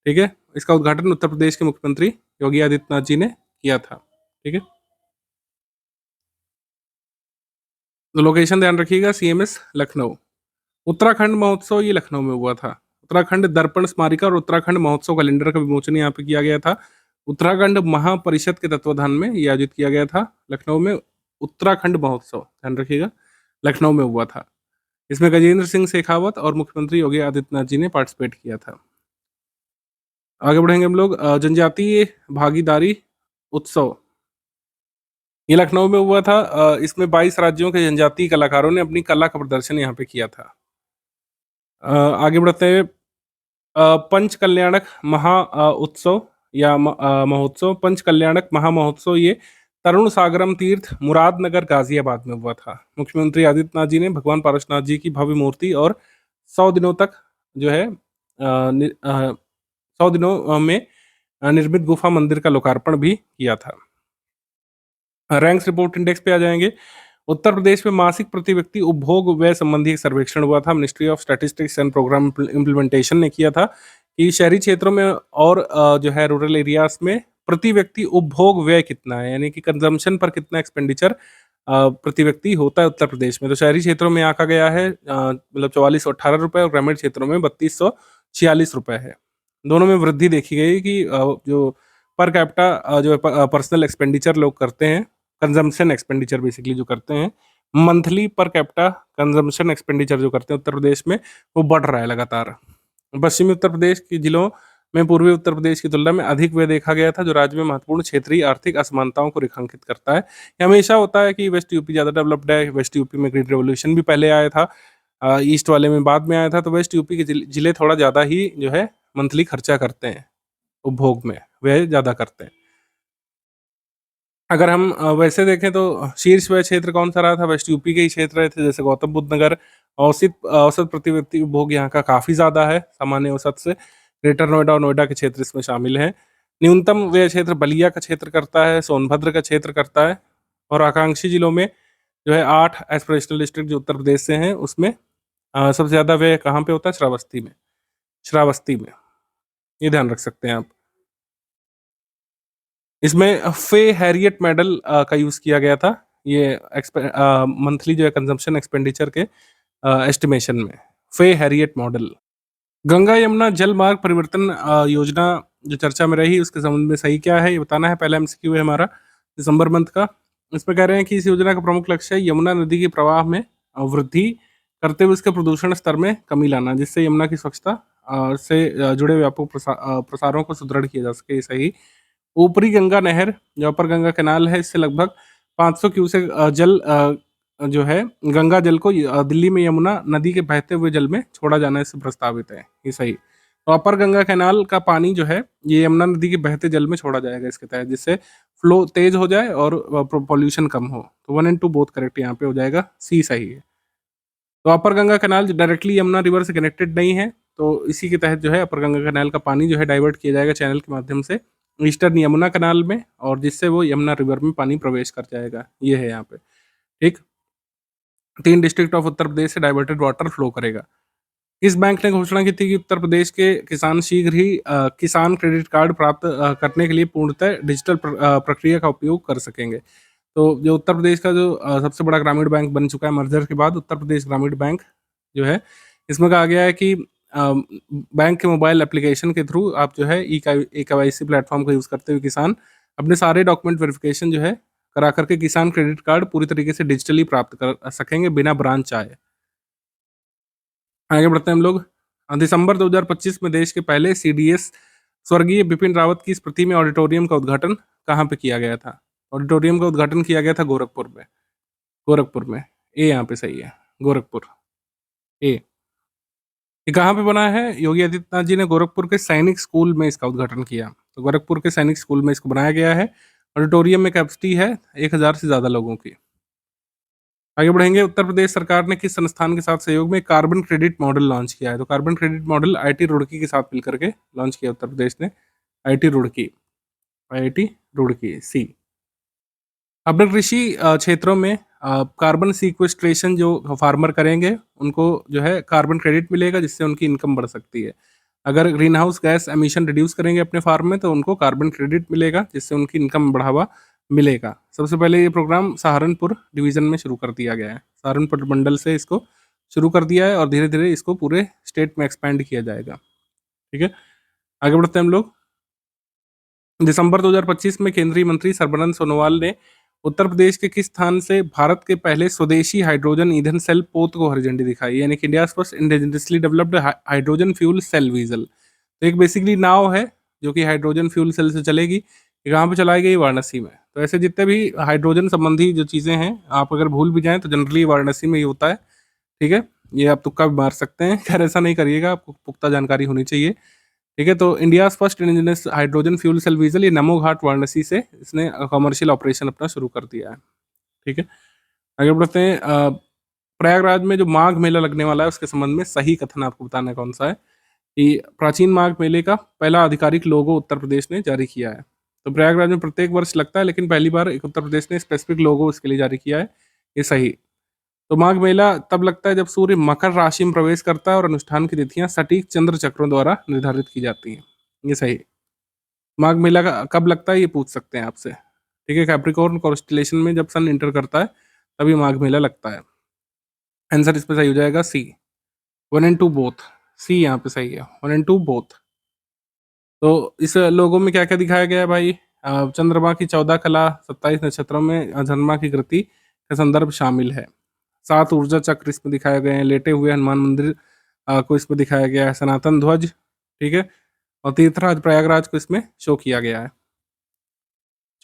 ठीक है, इसका उद्घाटन उत्तर प्रदेश के मुख्यमंत्री योगी आदित्यनाथ जी ने किया था। ठीक है, तो लोकेशन ध्यान रखिएगा, सीएमएस लखनऊ। उत्तराखंड महोत्सव ये लखनऊ में हुआ था। उत्तराखंड दर्पण स्मारिका और उत्तराखंड महोत्सव कैलेंडर का विमोचन यहाँ पे किया गया था। उत्तराखंड महापरिषद के तत्वाधान में ये आयोजित किया गया था लखनऊ में। उत्तराखंड महोत्सव ध्यान रखिएगा लखनऊ में हुआ था। इसमें गजेंद्र सिंह शेखावत और मुख्यमंत्री योगी आदित्यनाथ जी ने पार्टिसिपेट किया था। आगे बढ़ेंगे हम लोग। जनजातीय भागीदारी उत्सव ये लखनऊ में हुआ था। इसमें 22 राज्यों के जनजातीय कलाकारों ने अपनी कला का प्रदर्शन यहाँ पे किया था। आगे बढ़ते हैं। पंच कल्याणक महा उत्सव या महोत्सव, पंच कल्याणक महा महोत्सव ये तरुण सागरम तीर्थ मुरादनगर गाजियाबाद में हुआ था। मुख्यमंत्री आदित्यनाथ जी ने भगवान पारसनाथ जी की भव्य मूर्ति और 100 दिनों तक जो है 100 दिनों में निर्मित गुफा मंदिर का लोकार्पण भी किया था। रैंक्स रिपोर्ट इंडेक्स पे आ जाएंगे। उत्तर प्रदेश में मासिक प्रति व्यक्ति उपभोग व्यय संबंधी एक सर्वेक्षण हुआ था। Ministry of statistics and programme implementation ने किया था कि शहरी क्षेत्रों में और जो है रूरल एरियाज में प्रति व्यक्ति उपभोग व्यय कितना है, यानी कि कंजम्पशन पर कितना एक्सपेंडिचर प्रति व्यक्ति होता है उत्तर प्रदेश में। तो शहरी क्षेत्रों में आंका गया है मतलब 4418 रुपए और ग्रामीण क्षेत्रों में 3246 रुपए है। दोनों में वृद्धि देखी गई कि जो पर कैपिटा जो पर्सनल एक्सपेंडिचर लोग करते हैं, कंजम्पशन एक्सपेंडिचर बेसिकली जो करते हैं, monthly per capita consumption expenditure जो करते हैं उत्तर प्रदेश में, वो बढ़ रहा है लगातार। पश्चिमी उत्तर प्रदेश के जिलों में पूर्वी उत्तर प्रदेश की तुलना में अधिक व्यय देखा गया था, जो राज्य में महत्वपूर्ण क्षेत्रीय आर्थिक असमानताओं को रेखांकित करता है। ये हमेशा होता है कि वेस्ट यूपी ज़्यादा डेवलप्ड है। वेस्ट यूपी में ग्रीन रेवोल्यूशन भी पहले आया था, ईस्ट वाले में बाद में आया था। तो वेस्ट यूपी के जिले थोड़ा ज़्यादा ही जो है मंथली खर्चा करते हैं, उपभोग में व्यय ज़्यादा करते हैं। अगर हम वैसे देखें तो शीर्ष व्यय क्षेत्र कौन सा रहा था? वेस्ट यूपी के ही क्षेत्र रहे थे, जैसे गौतम बुद्ध नगर। औसत प्रति व्यक्ति उपभोग यहाँ का काफ़ी ज़्यादा है सामान्य औसत से। ग्रेटर नोएडा और नोएडा के क्षेत्र इसमें शामिल हैं। न्यूनतम व्यय क्षेत्र बलिया का क्षेत्र करता है, सोनभद्र का क्षेत्र करता है, और आकांक्षी जिलों में जो है 8 एस्पिरेशनल डिस्ट्रिक्ट जो उत्तर प्रदेश से हैं उसमें सबसे ज़्यादा व्यय कहाँ पे होता है? श्रावस्ती में। श्रावस्ती में, ये ध्यान रख सकते हैं आप। इसमें फे हैरियट मॉडल का यूज़ किया गया था, ये मंथली जो है कंजम्पशन एक्सपेंडिचर के एस्टिमेशन में, फे हैरियट मॉडल। गंगा यमुना जल मार्ग परिवर्तन योजना जो चर्चा में रही उसके संबंध में सही क्या है ये बताना है। पहला एमसीक्यू है हमारा दिसंबर मंथ का। इसमें कह रहे हैं कि इस योजना का प्रमुख लक्ष्य है यमुना नदी के प्रवाह में वृद्धि करते हुए इसके प्रदूषण स्तर में कमी लाना, जिससे यमुना की स्वच्छता से जुड़े व्यापक प्रसारों को सुदृढ़ किया जा सके। ये सही। ऊपरी गंगा नहर जो अपर गंगा कैनाल है इससे लगभग 500 क्यूसेक जल जो है गंगा जल को दिल्ली में यमुना नदी के बहते हुए जल में छोड़ा जाना इससे प्रस्तावित है। ये सही। तो अपर गंगा कैनाल का पानी जो है ये यमुना नदी के बहते जल में छोड़ा जाएगा इसके तहत, जिससे फ्लो तेज हो जाए और पॉल्यूशन कम हो। तो 1 and 2 बोथ करेक्ट यहाँ पे हो जाएगा, सी सही है। तो अपर गंगा कैनाल जो डायरेक्टली यमुना रिवर से कनेक्टेड नहीं है, तो इसी के तहत जो है अपर गंगा कैनाल का पानी जो है डाइवर्ट किया जाएगा चैनल के माध्यम से ईस्टर्न यमुना कैनाल में, और जिससे वो यमुना रिवर में पानी प्रवेश कर जाएगा। ये है यहाँ पे, ठीक। 3 डिस्ट्रिक्ट ऑफ उत्तर प्रदेश से डाइवर्टेड वाटर फ्लो करेगा। इस बैंक ने घोषणा की थी कि उत्तर प्रदेश के किसान शीघ्र ही किसान क्रेडिट कार्ड प्राप्त करने के लिए पूर्णतः डिजिटल प्रक्रिया का उपयोग कर सकेंगे। तो जो उत्तर प्रदेश का जो सबसे बड़ा ग्रामीण बैंक बन चुका है मर्जर के बाद, उत्तर प्रदेश ग्रामीण बैंक जो है, इसमें कहा गया है कि बैंक के मोबाइल एप्लीकेशन के थ्रू आप जो है ई-केवाईसी प्लेटफॉर्म का यूज़ करते हुए किसान अपने सारे डॉक्यूमेंट वेरिफिकेशन जो है करा करके किसान क्रेडिट कार्ड पूरी तरीके से डिजिटली प्राप्त कर सकेंगे बिना ब्रांच आए। आगे बढ़ते हैं हम लोग। दिसंबर 2025 में देश के पहले सीडीएस स्वर्गीय बिपिन रावत की स्मृति में ऑडिटोरियम का उद्घाटन कहाँ पे किया गया था? ऑडिटोरियम का उद्घाटन किया गया था गोरखपुर में। गोरखपुर में, ए यहाँ पे सही है, गोरखपुर ए। ये कहाँ पे बना है? योगी आदित्यनाथ जी ने गोरखपुर के सैनिक स्कूल में इसका उद्घाटन किया। तो गोरखपुर के सैनिक स्कूल में इसको बनाया गया है। ऑडिटोरियम में कैपेसिटी है 1000 से ज़्यादा लोगों की। आगे बढ़ेंगे। उत्तर प्रदेश सरकार ने किस संस्थान के साथ सहयोग में कार्बन क्रेडिट मॉडल लॉन्च किया है? तो carbon credit model IIT Roorkee के साथ मिलकर के लॉन्च किया उत्तर प्रदेश ने। आईआईटी रुड़की, आईआईटी रुड़की सी। अपने कृषि क्षेत्रों में कार्बन सीक्वेस्ट्रेशन जो फार्मर करेंगे उनको जो है कार्बन क्रेडिट मिलेगा, जिससे उनकी इनकम बढ़ सकती है। अगर green house gas emission reduce करेंगे अपने फार्म में तो उनको कार्बन क्रेडिट मिलेगा, जिससे उनकी इनकम में बढ़ावा मिलेगा। सबसे पहले ये प्रोग्राम सहारनपुर डिवीज़न में शुरू कर दिया गया है। सहारनपुर मंडल से इसको शुरू कर दिया है और धीरे-धीरे इसको पूरे स्टेट में एक्सपैंड किया जाएगा। ठीक है? आगे बढ़ते हैं हम लोग। दिसंबर 2025 में केंद्रीय मंत्री सर्बानंद सोनोवाल ने उत्तर प्रदेश के किस स्थान से भारत के पहले स्वदेशी हाइड्रोजन ईंधन सेल पोत को हरी झंडी दिखाई? यानी कि India first indigenously developed hydrogen fuel cell vehicle. तो एक बेसिकली नाव है जो कि हाइड्रोजन फ्यूल सेल से चलेगी। ये कहाँ पे चलाई गई? वाराणसी में। तो ऐसे जितने भी हाइड्रोजन संबंधी जो चीज़ें हैं, आप अगर भूल भी जाएँ तो जनरली वाराणसी में ही होता है। ठीक है? ये आप तुक्का भी मार सकते हैं, खैर ऐसा नहीं करिएगा, आपको पुख्ता जानकारी होनी चाहिए। ठीक है? तो India's first indigenous hydrogen fuel cell vehicle ये नमो घाट वाराणसी से इसने कमर्शियल ऑपरेशन अपना शुरू कर दिया है। ठीक है? आगे बढ़ते हैं। प्रयागराज में जो माघ मेला लगने वाला है उसके संबंध में सही कथन आपको बताना है कौन सा है? कि प्राचीन माघ मेले का पहला आधिकारिक लोगो उत्तर प्रदेश ने जारी किया है। तो प्रयागराज में प्रत्येक वर्ष लगता है, लेकिन पहली बार एक उत्तर प्रदेश ने स्पेसिफिक लोगो इसके लिए जारी किया है। ये सही। तो माघ मेला तब लगता है जब सूर्य मकर राशि में प्रवेश करता है और अनुष्ठान की तिथियां सटीक चंद्र चक्रों द्वारा निर्धारित की जाती हैं। ये सही। माघ मेला का कब लगता है ये पूछ सकते हैं आपसे। ठीक है? कैप्रिकॉर्न कॉन्स्टेलेशन में जब सन इंटर करता है तभी माघ मेला लगता है। आंसर इस पे सही हो जाएगा सी। 1 and 2 बोथ। सी यहाँ पे सही है, 1 and 2 बोथ। तो इस लोगो में क्या क्या दिखाया गया है भाई? चंद्रमा की 14 कला, 27 नक्षत्रों में चंद्रमा की कृति का संदर्भ शामिल है। 7 ऊर्जा चक्र इसमें दिखाए गए हैं। लेटे हुए हनुमान मंदिर को इसमें दिखाया गया है। सनातन ध्वज, ठीक है, और तीर्थराज प्रयागराज को इसमें शो किया गया है।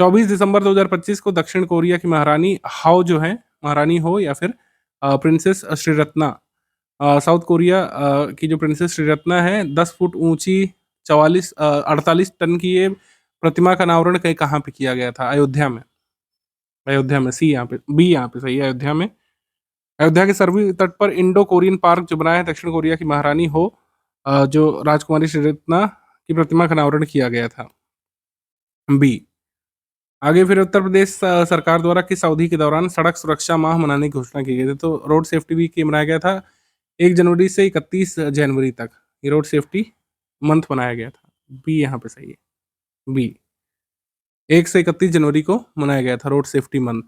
24 दिसंबर 2025 को दक्षिण कोरिया की महारानी हाओ जो है, महारानी हो या फिर प्रिंसेस श्रीरत्ना, साउथ कोरिया की जो प्रिंसेस श्रीरत्ना है 10 फुट ऊंची 48 टन की ये प्रतिमा का अनावरण कहाँ पे किया गया था? अयोध्या में। अयोध्या में, सी यहाँ पे, बी यहाँ पे सही है, अयोध्या में। अयोध्या के सरवी तट पर इंडो कोरियन पार्क जो बनाया है दक्षिण कोरिया की महारानी हो जो राजकुमारी श्रीरत्ना की प्रतिमा का अनावरण किया गया था। बी। आगे फिर उत्तर प्रदेश सरकार द्वारा किस अवधि के दौरान सड़क सुरक्षा माह मनाने की घोषणा की गई थी? तो रोड सेफ्टी वीक ये मनाया गया था 1 जनवरी से 31 जनवरी तक। ये रोड सेफ्टी मंथ मनाया गया था। बी यहाँ पे सही है, बी। 1 से 31 जनवरी को मनाया गया था रोड सेफ्टी मंथ।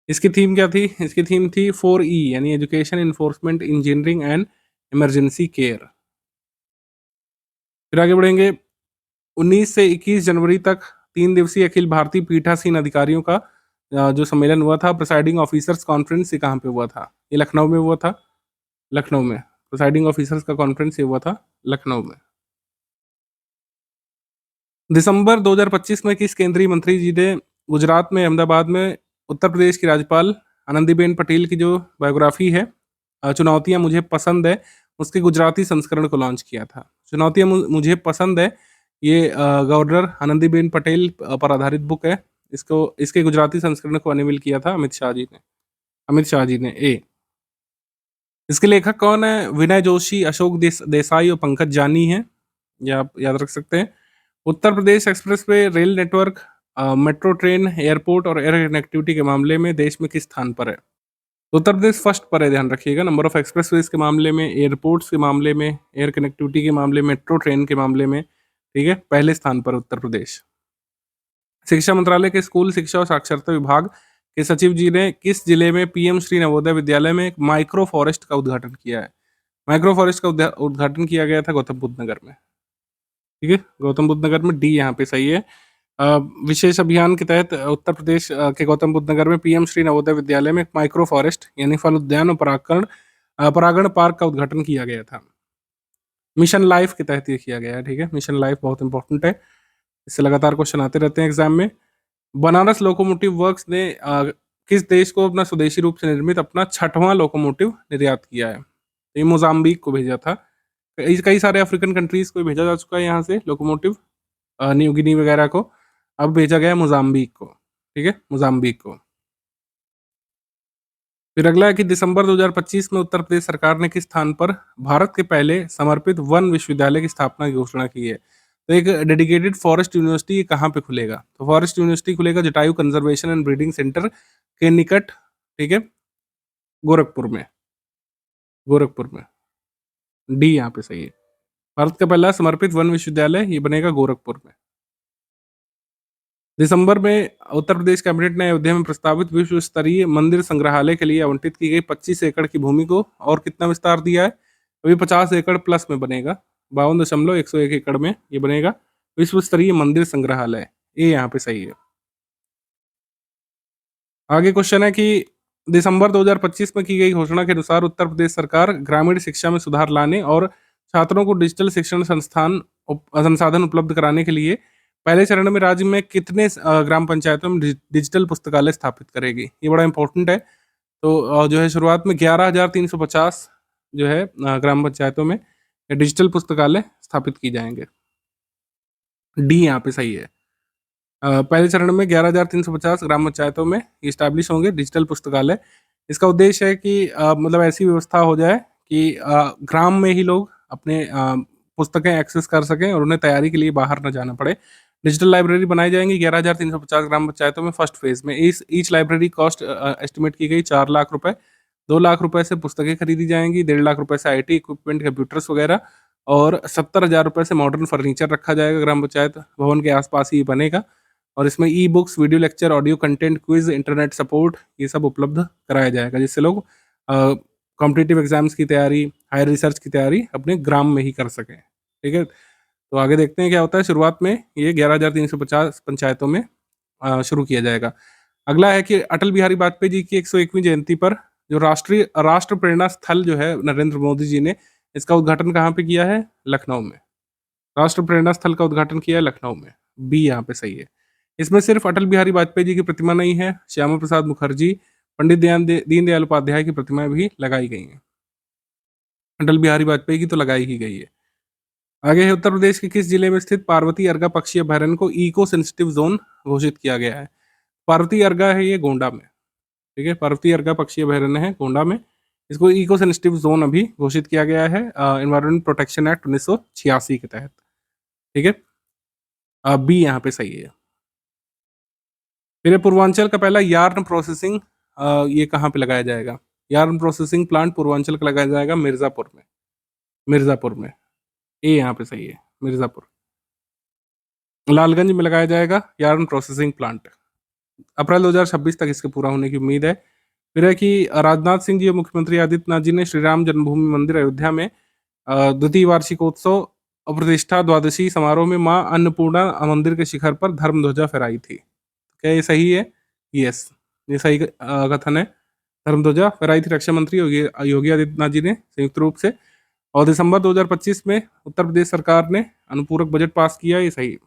इसकी थीम क्या थी? इसकी थीम थी 4E यानी education, enforcement, engineering and emergency care. फिर आगे बढ़ेंगे 19 से 21 जनवरी तक 3 दिवसीय अखिल भारतीय पीठासीन अधिकारियों का जो सम्मेलन हुआ था, प्रिसाइडिंग ऑफिसर्स कॉन्फ्रेंस, ये कहाँ पे हुआ था? ये लखनऊ में हुआ था, लखनऊ में। प्रिसाइडिंग ऑफिसर्स का कॉन्फ्रेंस ये हुआ था लखनऊ में। दिसंबर 2025 में किस केंद्रीय मंत्री जी ने गुजरात में अहमदाबाद में उत्तर प्रदेश की राज्यपाल आनंदीबेन पटेल की जो बायोग्राफी है चुनौतियां मुझे पसंद है, उसके गुजराती संस्करण को लॉन्च किया था? चुनौतियां मुझे पसंद है, ये गवर्नर आनंदीबेन पटेल पर आधारित बुक है। इसको इसके गुजराती संस्करण को अनवील किया था अमित शाह जी ने। अमित शाह जी ने। ए। इसके लेखक कौन है? विनय जोशी, अशोक देसाई और पंकज जानी है, ये आप याद रख सकते हैं। Uttar Pradesh expressway rail network metro train, airport और एयर कनेक्टिविटी के मामले में देश में किस स्थान पर है? तो उत्तर प्रदेश फर्स्ट पर है, ध्यान रखिएगा। नंबर ऑफ एक्सप्रेसवेज के मामले में, एयरपोर्ट्स के मामले में, एयर कनेक्टिविटी के मामले में, मेट्रो ट्रेन के मामले में, ठीक है, पहले स्थान पर उत्तर प्रदेश। शिक्षा मंत्रालय के स्कूल शिक्षा और साक्षरता विभाग के सचिव जी ने किस जिले में पीएम श्री नवोदय विद्यालय में एक माइक्रो फॉरेस्ट का उद्घाटन किया है? माइक्रो फॉरेस्ट का उद्घाटन किया गया था गौतम बुद्ध नगर में, ठीक है, गौतम बुद्ध नगर में। डी यहाँ पे सही है। विशेष अभियान के तहत उत्तर प्रदेश के गौतम बुद्ध नगर में पीएम श्री नवोदय विद्यालय में एक माइक्रो फॉरेस्ट यानी फल उद्यान और परागण पार्क का उद्घाटन किया गया था। मिशन लाइफ के तहत ये किया गया है, ठीक है। मिशन लाइफ बहुत इंपॉर्टेंट है, इससे लगातार क्वेश्चन आते रहते हैं एग्जाम में। बनारस लोकोमोटिव वर्क्स ने किस देश को अपना स्वदेशी रूप से निर्मित अपना 6वां लोकोमोटिव निर्यात किया है? तो ये मोजाम्बिक को भेजा था। कई सारे अफ्रीकन कंट्रीज को भेजा जा चुका है यहाँ से लोकोमोटिव, न्यू गिनी वगैरह को। अब भेजा गया मोजाम्बिक को, ठीक है, मोजाम्बिक को। फिर अगला है कि दिसंबर 2025 में उत्तर प्रदेश सरकार ने किस स्थान पर भारत के पहले समर्पित वन विश्वविद्यालय की स्थापना की घोषणा की है? तो एक डेडिकेटेड फॉरेस्ट यूनिवर्सिटी कहाँ पे खुलेगा? तो फॉरेस्ट यूनिवर्सिटी खुलेगा Jatayu conservation and breeding centre के निकट, ठीक है, गोरखपुर में। गोरखपुर में। डी यहाँ पे सही है। भारत का पहला समर्पित वन विश्वविद्यालय ये बनेगा गोरखपुर में। दिसंबर में उत्तर प्रदेश कैबिनेट ने अयोध्या में प्रस्तावित विश्व स्तरीय मंदिर संग्रहालय के लिए आवंटित की गई 25 एकड़ की भूमि को और कितना विस्तार दिया है? अभी 50 एकड़ प्लस में बनेगा, 52.101 एकड़ में ये बनेगा विश्व स्तरीय मंदिर संग्रहालय। ये यहाँ पे सही है। आगे क्वेश्चन है कि दिसंबर 2025 में की गई घोषणा के अनुसार उत्तर प्रदेश सरकार ग्रामीण शिक्षा में सुधार लाने और छात्रों को डिजिटल शिक्षण संसाधन उपलब्ध कराने के लिए पहले चरण में राज्य में कितने ग्राम पंचायतों में डिजिटल पुस्तकालय स्थापित करेगी? ये बड़ा इंपॉर्टेंट है। तो जो है शुरुआत में 11,350 जो है ग्राम पंचायतों में डिजिटल पुस्तकालय स्थापित की जाएंगे। डी यहाँ पे सही है। पहले चरण में 11,350 ग्राम पंचायतों में इस्टेब्लिश होंगे डिजिटल पुस्तकालय। इसका उद्देश्य है कि मतलब ऐसी व्यवस्था हो जाए कि ग्राम में ही लोग अपने पुस्तकें एक्सेस कर सकें और उन्हें तैयारी के लिए बाहर न जाना पड़े। डिजिटल लाइब्रेरी बनाई जाएंगी 11,350 ग्राम पंचायतों में फर्स्ट फेज में। ईच लाइब्रेरी कॉस्ट एस्टिमेट की गई 4 लाख रुपए। 2 लाख रुपए से पुस्तकें खरीदी जाएंगी, 1.5 लाख रुपए से IT इक्विपमेंट, कंप्यूटर्स वगैरह, और 70,000 रुपए से मॉडर्न फर्नीचर रखा जाएगा। ग्राम पंचायत भवन के आसपास ही बनेगा और इसमें e books, video lecture, audio content, quiz, internet support ये सब उपलब्ध कराया जाएगा, जिससे लोग कॉम्पिटिटिव एग्जाम्स की तैयारी, हायर रिसर्च की तैयारी अपने ग्राम में ही कर सकें, ठीक है। तो आगे देखते हैं क्या होता है। शुरुआत में ये 11,350 पंचायतों में शुरू किया जाएगा। अगला है कि अटल बिहारी वाजपेयी जी की 101वीं जयंती पर जो राष्ट्र प्रेरणा स्थल जो है नरेंद्र मोदी जी ने, इसका उद्घाटन कहाँ पे किया है? लखनऊ में। राष्ट्र प्रेरणा स्थल का उद्घाटन किया है लखनऊ में। बी यहाँ पे सही है। इसमें सिर्फ अटल बिहारी वाजपेयी जी की प्रतिमा नहीं है, श्यामा प्रसाद मुखर्जी, पंडित दीनदयाल उपाध्याय की प्रतिमाएं भी लगाई गई हैं। अटल बिहारी वाजपेयी की तो लगाई ही गई है। आगे है उत्तर प्रदेश के किस जिले में स्थित पार्वती अर्गा पक्षी अभयारण्य को इको सेंसिटिव जोन घोषित किया गया है? पार्वती अर्गा है ये गोंडा में, ठीक है, पार्वती अर्गा पक्षी अभयारण्य है गोंडा में। इसको इको सेंसिटिव जोन अभी घोषित किया गया है एनवायरमेंट प्रोटेक्शन एक्ट 1986 के तहत, ठीक है। बी यहाँ पे सही है। फिर ये पूर्वांचल का पहला यार्न प्रोसेसिंग ये कहाँ पे लगाया जाएगा? यार्न प्रोसेसिंग प्लांट पूर्वांचल का लगाया जाएगा मिर्जापुर में। मिर्जापुर में, ए यहाँ पे सही है, मिर्जापुर। लालगंज में लगाया जाएगा यार्न प्रोसेसिंग प्लांट। अप्रैल 2026 तक इसके पूरा होने की उम्मीद है। फिर है कि राजनाथ सिंह जी और मुख्यमंत्री आदित्यनाथ जी ने श्री राम जन्मभूमि मंदिर अयोध्या में द्वितीय वार्षिकोत्सव और प्रतिष्ठा द्वादशी समारोह में मां अन्नपूर्णा मंदिर के शिखर पर धर्म ध्वजा फहराई थी। क्या ये सही है? यस, ये सही कथन है। धर्म ध्वजा फहराई थी रक्षा मंत्री योगी आदित्यनाथ जी ने संयुक्त रूप से। और दिसंबर 2025 में उत्तर प्रदेश सरकार ने अनुपूरक बजट पास किया, ये सही।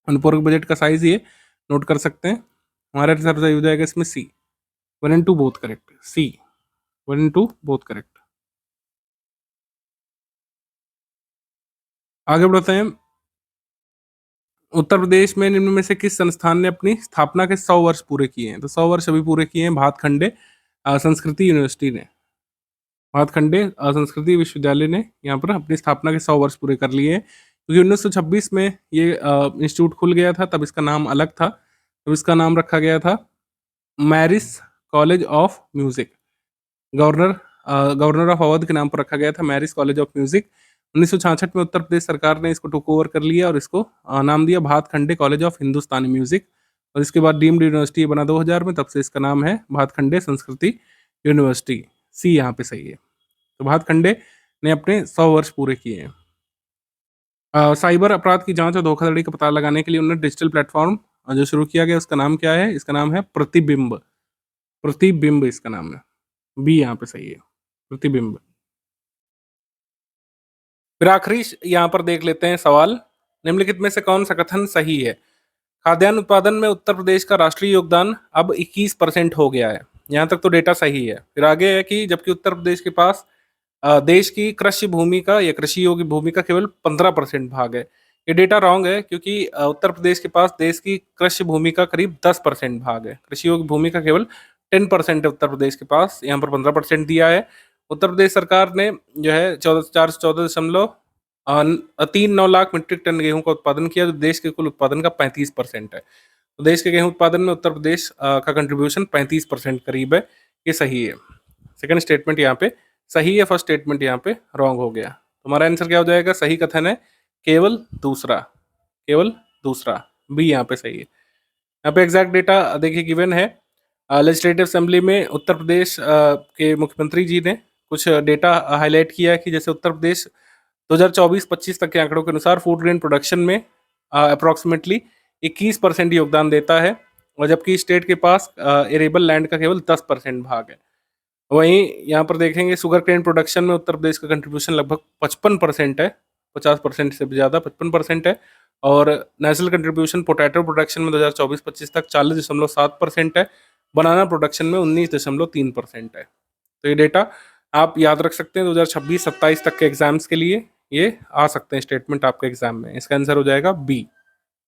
अनुपूरक बजट का साइज ये नोट कर सकते हैं। हमारा आंसर सही हो जाएगा इसमें C, 1 and 2 both correct. C, 1 and 2 both correct. आगे बढ़ते हैं। उत्तर प्रदेश में निम्न में से किस संस्थान ने अपनी स्थापना के 100 वर्ष पूरे किए हैं? तो 100 वर्ष अभी पूरे किए हैं भातखंडे संस्कृति यूनिवर्सिटी ने। भातखंडे संस्कृति विश्वविद्यालय ने यहाँ पर अपनी स्थापना के 100 वर्ष पूरे कर लिए हैं, क्योंकि 1926 में ये इंस्टीट्यूट खुल गया था, तब इसका नाम अलग था। तब इसका नाम रखा गया था Marris college of music. Governor of Awadh के नाम पर रखा गया था मैरिस कॉलेज ऑफ म्यूजिक। 1966 में उत्तर प्रदेश सरकार ने इसको टुक ओवर कर लिया और इसको नाम दिया Bhatkhande college of Hindustani music. और इसके बाद डीम्ड यूनिवर्सिटी बना 2000 में, तब से इसका नाम है भातखंडे संस्कृति यूनिवर्सिटी। सी यहाँ पे सही है। तो भातखंडे ने अपने 100 वर्ष पूरे किए हैं। साइबर अपराध की जांच और धोखाधड़ी का पता लगाने के लिए उन्होंने डिजिटल प्लेटफॉर्म जो शुरू किया गया, उसका नाम क्या है? इसका नाम है प्रतिबिंब। प्रतिबिंब इसका नाम है। बी यहाँ पे सही है, प्रतिबिंब। फिर आखिरी यहाँ पर देख लेते हैं सवाल, निम्नलिखित में से कौन सा कथन सही है? खाद्यान्न उत्पादन में उत्तर प्रदेश का राष्ट्रीय योगदान अब 21% हो गया है। यहाँ तक तो डेटा सही है। फिर आगे है कि जबकि उत्तर प्रदेश के पास देश की कृषि भूमि का या कृषि योग्य भूमि का केवल 15% भाग है। ये डेटा रॉन्ग है, क्योंकि उत्तर प्रदेश के पास देश की कृषि भूमि का करीब 10% भाग है। कृषि योग्य भूमि का केवल 10% है उत्तर प्रदेश के पास, यहाँ पर 15% दिया है। उत्तर प्रदेश सरकार ने जो है 414.39 लाख मीट्रिक टन गेहूं का उत्पादन किया, जो देश के कुल उत्पादन का 35% है। तो देश के गेहूं उत्पादन में उत्तर प्रदेश का कंट्रीब्यूशन 35% करीब है। ये सही है। सेकंड स्टेटमेंट यहाँ पे सही है, फर्स्ट स्टेटमेंट यहाँ पे रॉन्ग हो गया। तुम्हारा आंसर क्या हो जाएगा? सही कथन है केवल दूसरा, केवल दूसरा। बी यहाँ पे सही है। यहाँ पे एग्जैक्ट डेटा देखिए गिवन है। लेजिस्लेटिव असेंबली में उत्तर प्रदेश के मुख्यमंत्री जी ने कुछ डेटा हाईलाइट किया है कि जैसे उत्तर प्रदेश 2024-25 तक के आंकड़ों के अनुसार फूड ग्रेन प्रोडक्शन में अप्रोक्सीमेटली 21% योगदान देता है, और जबकि स्टेट के पास एरेबल लैंड का केवल 10% भाग है। वहीं यहाँ पर देखेंगे शुगर केन प्रोडक्शन में उत्तर प्रदेश का कंट्रीब्यूशन लगभग 55% है, 50% से भी ज़्यादा 55% है। और नेशनल कंट्रीब्यूशन पोटैटो प्रोडक्शन में 2024-25 तक 40.7% है। बनाना प्रोडक्शन में 19.3% है। तो ये डेटा आप याद रख सकते हैं 2026-27 तक के एग्जाम्स के लिए, ये आ सकते हैं स्टेटमेंट आपके एग्जाम में। इसका आंसर हो जाएगा बी।